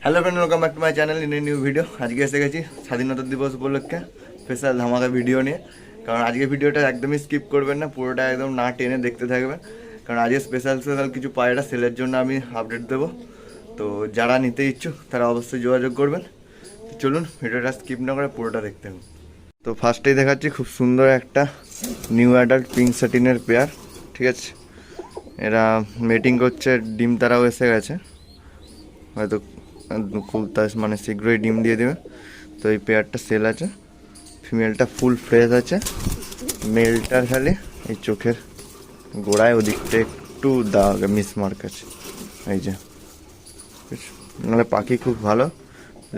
Hello friend, welcome back to my channel in a new video. আজকে এসে গেছি স্বাধীনতা দিবস উপলক্ষে স্পেশাল ধামাকা ভিডিও নিয়ে। কারণ আজকে ভিডিওটা একদমই স্কিপ করবেন না, পুরোটা একদম না টেনে দেখতে থাকবেন। কারণ আজকে স্পেশাল কিছু পায়রা সেলের জন্য আমি আপডেট দেবো। তো যারা নিতে ইচ্ছুক তারা অবশ্যই যোগাযোগ করবেন। তো চলুন ভিডিওটা স্কিপ না করে পুরোটা দেখতে হবে। তো ফার্স্টেই দেখাচ্ছি খুব সুন্দর একটা নিউ অ্যাডাল্ট পিঙ্ক স্যাটিনের পেয়ার। ঠিক আছে, এরা মেটিং করছে, ডিম তারাও এসে গেছে, হয়তো খুব মানে শীঘ্রই ডিম দিয়ে দেবে। তো এই পেয়ারটা সেল আছে। ফিমেলটা ফুল ফ্রেশ আছে, মেলটার খালি এই চোখের গোড়ায় ওদিকটা একটু দাগ মিসমার্ক আছে, এই যে। নাহলে পাখি খুব ভালো,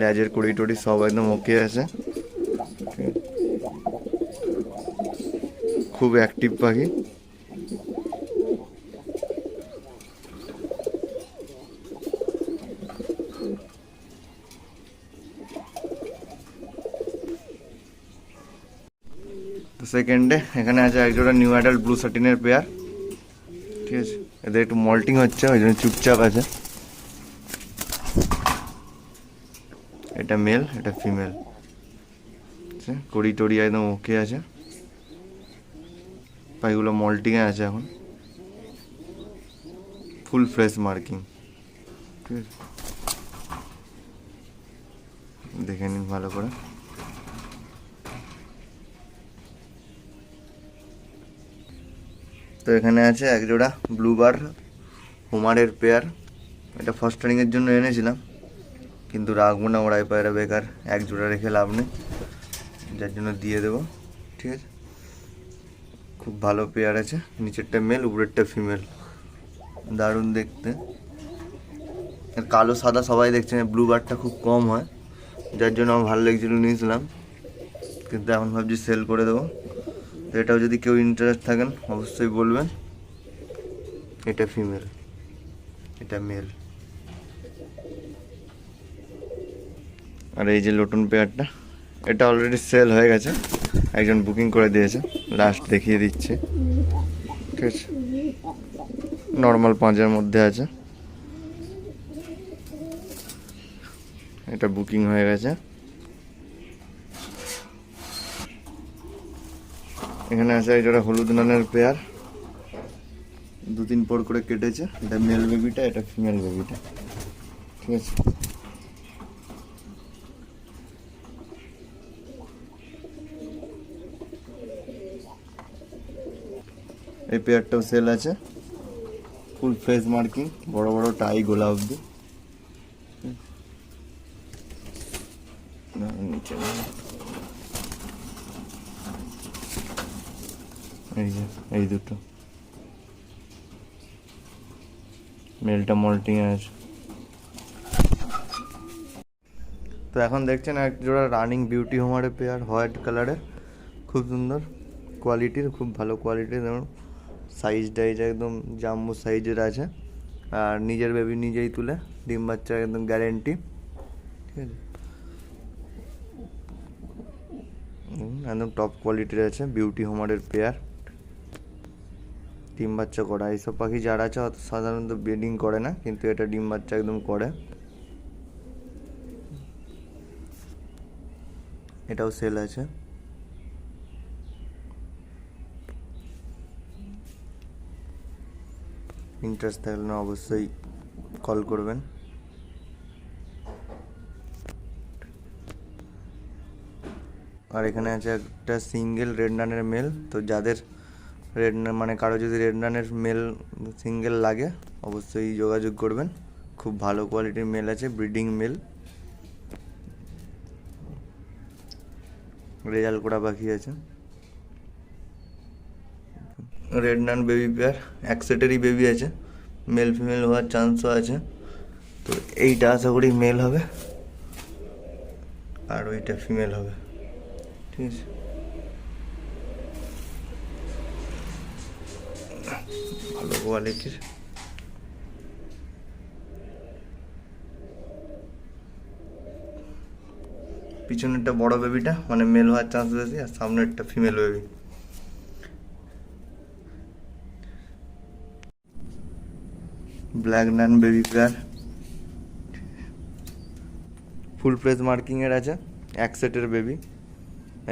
লেজের কুড়ি টুড়ি সব একদম ওকে আছে, খুব অ্যাক্টিভ পাখি। তো সেকেন্ডে এখানে আছে একজোড়া নিউ অ্যাডাল্ট ব্লু সাটিনের পেয়ার। ঠিক আছে, এদের একটু মল্টিং হচ্ছে, ওই জন্য চুপচাপ আছে। এটা মেল, এটা ফিমেল, কড়ি টড়ি একদম ওকে আছে। পাখিগুলো মল্টিংয়ে আছে এখন, ফুল ফ্রেশ মার্কিং। ঠিক আছে, দেখে নিন ভালো করে। তো এখানে আছে একজোড়া ব্লুবার হোমারের পেয়ার। এটা ফার্স্ট ট্রেনিংয়ের জন্য এনেছিলাম, কিন্তু রাখবো না, ওরাই পায়রা বেকার, এক জোড়া রেখে লাভ নেই, যার জন্য দিয়ে দেবো। ঠিক আছে, খুব ভালো পেয়ার আছে। নিচেরটা মেল, উপরেরটা ফিমেল, দারুণ দেখতে। কালো সাদা সবাই দেখছেন, ব্লু বারটা খুব কম হয়, যার জন্য আমার ভালো লেগেছিল নিয়েছিলাম, কিন্তু এখন ভাবছি সেল করে দেবো। তো এটাও যদি কেউ ইন্টারেস্ট থাকেন অবশ্যই বলবেন। এটা ফিমেল, এটা মেল। আর এই যে লোটন পেয়ারটা, এটা অলরেডি সেল হয়ে গেছে, একজন বুকিং করে দিয়েছে, লাস্ট দেখিয়ে দিচ্ছে। ঠিক আছে, নর্মাল 5-এর মধ্যে আছে, এটা বুকিং হয়ে গেছে। এখানে আছে একটা হলুদ নানের পেয়ার, 2-3 পর করে কেটেছে। এটা মেল বেবিটা, এটা ফিমেল বেবিটা। ঠিক আছে, এই পেয়ারটাও সেল আছে, ফুল ফেস মার্কিং, বড় বড় টাই গোলা অব্দি। এই যে এই দুটো মেলটা মল্টিং আছে। তো এখন দেখছেন এক জোড়া রানিং বিউটি হোমারের পেয়ার, হোয়াইট কালারের, খুব সুন্দর কোয়ালিটির, খুব ভালো কোয়ালিটির। যেমন সাইজ টাইজ একদম জাম্বো সাইজের আছে, আর নিজের বেবি নিজেই তুলে, ডিম বাচ্চা একদম গ্যারেন্টি। ঠিক আছে, একদম টপ কোয়ালিটির আছে, বিউটি হোমারের পেয়ার, ডিম বাচ্চা করা। এইসব পাখি যারা আছে সাধারণত ব্রিডিং করে না, কিন্তু এটা ডিম বাচ্চা একদম করে। এটাও সেল আছে। ইন্টারেস্ট থাকলে না অবশ্যই কল করবেন। আর এখানে আছে একটা সিঙ্গেল রেড নানের মেল। তো যাদের রেড মানে কারো যদি রেড নানের মেল সিঙ্গেল লাগে অবশ্যই যোগাযোগ করবেন, খুব ভালো কোয়ালিটির মেল আছে, ব্রিডিং মেল, রেজাল্ট করা পাখি আছে। রেড নান বেবি পেয়ার, এক সেটেরই বেবি আছে, মেল ফিমেল হওয়ার চান্সও আছে। তো এইটা আশা করি মেল হবে, আর ওইটা ফিমেল হবে। ঠিক আছে, ভালো কোয়ালিটির। পিছনেরটা বড় বেবিটা মানে মেল হওয়ার চান্স বেশি, আর সামনেরটা ফিমেল বেবি। ব্ল্যাক নান বেবি পেয়ার, ফুল ফ্লেজ মার্কিংয়ের আছে, এক সেটের বেবি,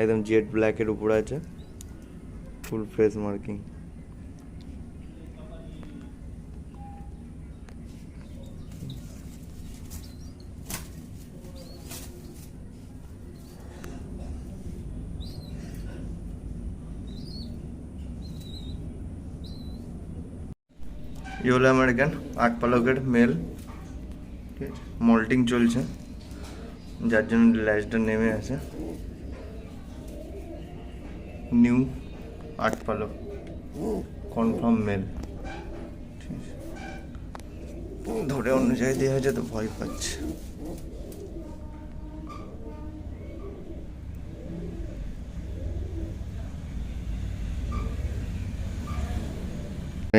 একদম জেড ব্ল্যাকের উপরে আছে, ফুল ফ্লেজ মার্কিং। ইয়েলো আমেরিকান 8 পালকের মেল, ঠিক আছে, মল্টিং চলছে যার জন্য ল্যাজটা নেমে আছে। নিউ 8 পালক, কনফার্ম মেল, ঠিক আছে। ধরে অন্য জায়গায় দেওয়া হয়েছে তো ভয় পাচ্ছে।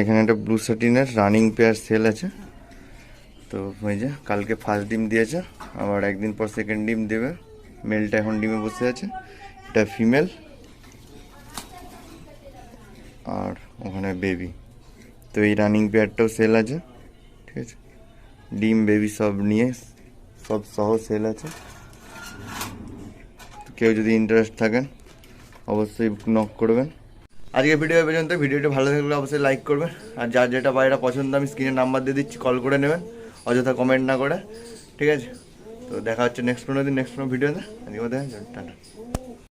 এখানে একটা ব্লু স্যাটিনের রানিং পেয়ার সেল আছে। তো ওই যে কালকে ফার্স্ট ডিম দিয়েছে, আবার একদিন পর সেকেন্ড ডিম দেবে। মেলটা এখন ডিমে বসে আছে, এটা ফিমেল, আর ওখানে বেবি। তো এই রানিং পেয়ারটাও সেল আছে, ঠিক আছে, ডিম বেবি সব নিয়ে সব সহ সেল আছে। তো কেউ যদি ইন্টারেস্ট থাকেন অবশ্যই নক করবেন। আজকে ভিডিও পর্যন্ত। ভিডিওটি ভালো থাকলে অবশ্যই লাইক করবেন, আর যার যেটা বাইরে পছন্দ আমি স্ক্রিনে নাম্বার দিয়ে দিচ্ছি, কল করে নেবেন, অযথা কমেন্ট না করে, ঠিক আছে। তো দেখা হচ্ছে নেক্সট কোনো ভিডিওতে। আজকে টাটা।